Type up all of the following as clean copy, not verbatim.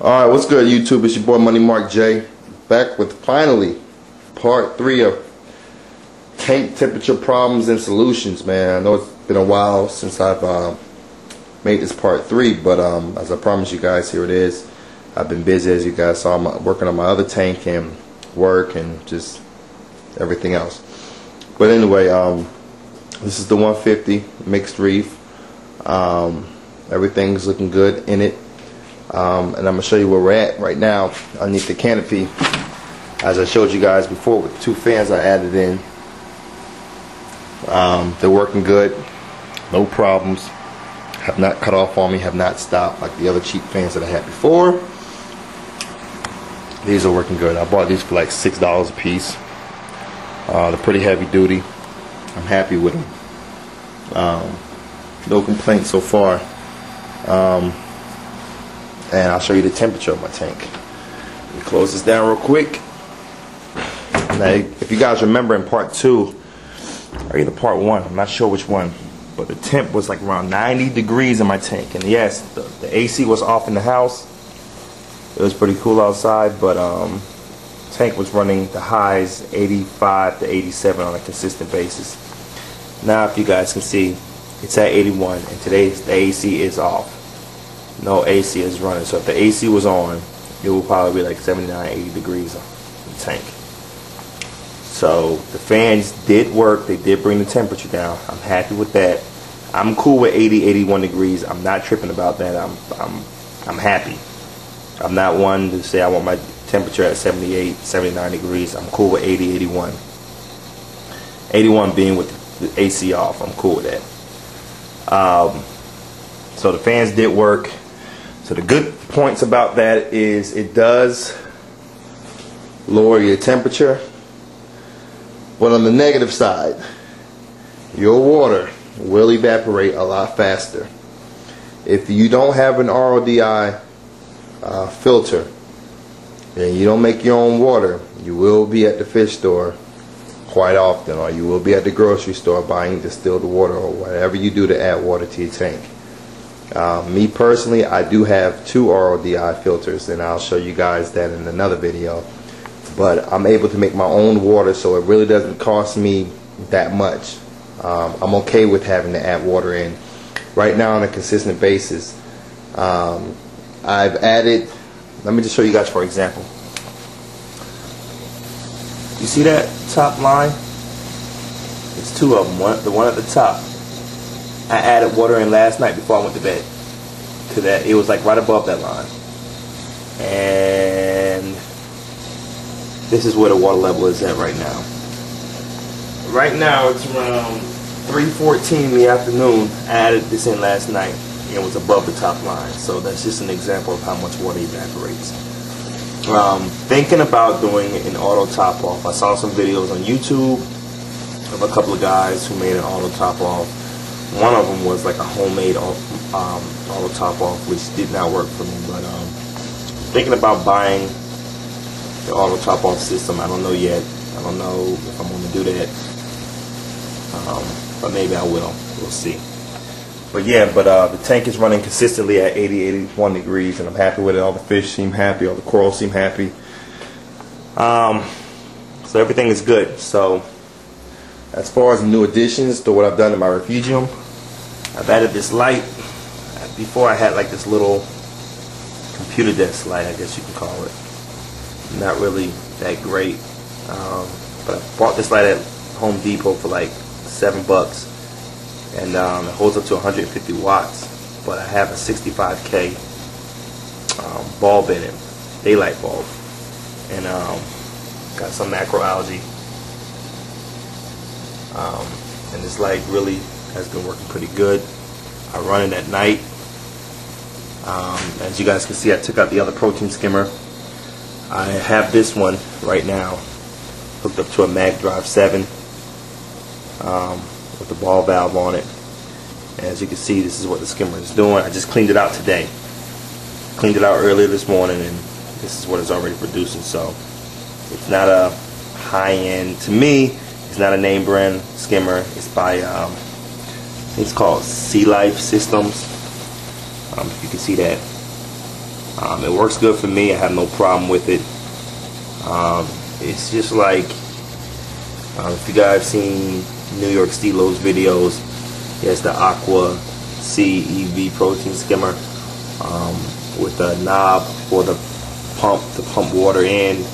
Alright, what's good YouTube? It's your boy Money Mark J, back with finally part 3 of tank temperature problems and solutions, man. I know it's been a while since I've made this part 3, but as I promised you guys, here it is. I've been busy, as you guys saw. I'm working on my other tank and work and just everything else. But anyway, this is the 150 mixed reef. Everything's looking good in it. And I'm going to show you where we're at right now underneath the canopy. As I showed you guys before with the 2 fans I added in. They're working good. No problems. Have not cut off on me. Have not stopped like the other cheap fans that I had before. These are working good. I bought these for like $6 a piece. They're pretty heavy duty. I'm happy with them. No complaints so far. And I'll show you the temperature of my tank. Let me close this down real quick. Now, if you guys remember in part 2, or either part 1, I'm not sure which one, but the temp was like around 90 degrees in my tank. And yes, the AC was off in the house. It was pretty cool outside, but tank was running the highs 85 to 87 on a consistent basis. Now, if you guys can see, it's at 81, and today the AC is off. No AC is running, so if the AC was on, it would probably be like 79, 80 degrees in the tank. So the fans did work. They did bring the temperature down. I'm happy with that. I'm cool with 80, 81 degrees. I'm not tripping about that. I'm happy. I'm not one to say I want my temperature at 78, 79 degrees. I'm cool with 80, 81. 81 being with the AC off. I'm cool with that. So the fans did work. So the good points about that is it does lower your temperature. But on the negative side, your water will evaporate a lot faster. If you don't have an RODI filter and you don't make your own water, you will be at the fish store quite often, or you will be at the grocery store buying distilled water or whatever you do to add water to your tank. Me personally, I do have 2 RODI filters, and I'll show you guys that in another video. But I'm able to make my own water, so it really doesn't cost me that much. I'm okay with having to add water in. Right now, on a consistent basis, I've added, let me just show you guys for example. You see that top line? It's 2 of them. The one at the top, I added water in last night before I went to bed. To that, it was like right above that line. And this is where the water level is at right now. Right now it's around 3:14 in the afternoon. I added this in last night. And it was above the top line. So that's just an example of how much water evaporates. Thinking about doing an auto top off. I saw some videos on YouTube of a couple of guys who made an auto top off. One of them was like a homemade auto top off, which did not work for me. But thinking about buying the auto top off system. I don't know yet. I don't know if I'm going to do that. But maybe I will. We'll see. But yeah, the tank is running consistently at 80, 81 degrees, and I'm happy with it. All the fish seem happy. All the corals seem happy. So everything is good. So as far as new additions to what I've done in my refugium, I've added this light. Before I had like this little computer desk light, I guess you can call it. Not really that great. But I bought this light at Home Depot for like $7. And it holds up to 150 watts. But I have a 65K bulb in it. Daylight bulb. And got some macroalgae. And this light really has been working pretty good. I run it at night. As you guys can see, I took out the other protein skimmer. I have this one right now hooked up to a Mag Drive 7 with the ball valve on it. And as you can see, this is what the skimmer is doing. I just cleaned it out today. Cleaned it out earlier this morning, and this is what it's already producing. So it's not a high-end, to me, it's not a name brand skimmer. It's by it's called Sea Life Systems. If you can see that, It works good for me. I have no problem with it. It's just like, if you guys seen New York Steelo's videos, it's the Aqua CEV protein skimmer with a knob for the pump to pump water in,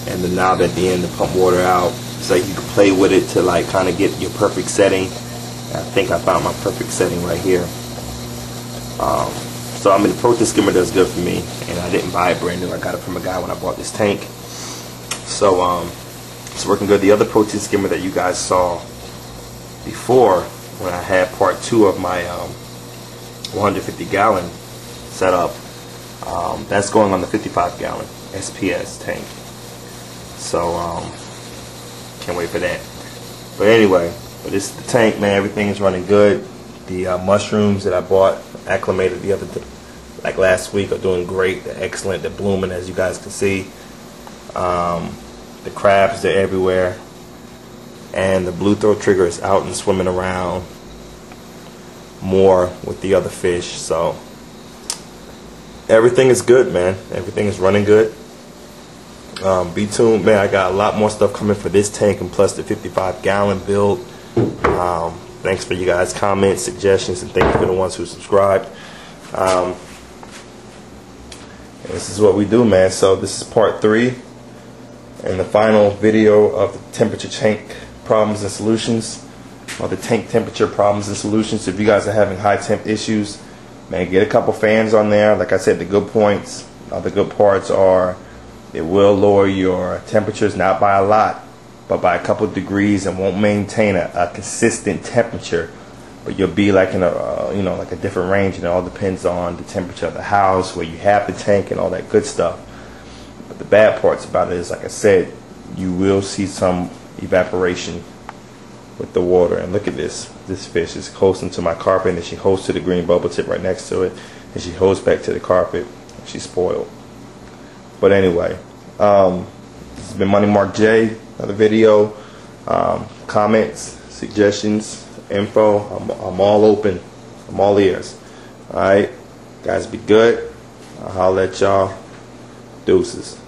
and the knob at the end to pump water out. So you can play with it to like kind of get your perfect setting. I think I found my perfect setting right here. So I mean, the protein skimmer does good for me, and I didn't buy it brand new. I got it from a guy when I bought this tank. So it's working good. The other protein skimmer that you guys saw before, when I had part 2 of my 150-gallon setup, that's going on the 55-gallon SPS tank. So can't wait for that. But anyway, this is the tank, man. Everything is running good. The mushrooms that I bought, acclimated the other, like last week, are doing great. They're excellent. They're blooming, as you guys can see. The crabs, they're everywhere. And the blue throat trigger is out and swimming around more with the other fish. So everything is good, man. Everything is running good. Be tuned, man. I got a lot more stuff coming for this tank, and plus the 55-gallon build. Thanks for you guys' comments, suggestions, and thank you for the ones who subscribed. This is what we do, man. So this is part 3 and the final video of the temperature tank problems and solutions, or the tank temperature problems and solutions. If you guys are having high temp issues, man, get a couple fans on there. Like I said, the good points, the good parts are it will lower your temperatures, not by a lot, but by a couple degrees, and won't maintain a consistent temperature, but you'll be like in a like a different range, and it all depends on the temperature of the house, where you have the tank, and all that good stuff. But the bad parts about it is, like I said, you will see some evaporation with the water. And look at this fish is coasting to my carpet, and then she hosts to the green bubble tip right next to it, and she hosts back to the carpet. She's spoiled. But anyway, this has been Money Mark J. Another video. Comments, suggestions, info, I'm all open. I'm all ears. Alright, guys, be good. I'll holler at y'all. Deuces.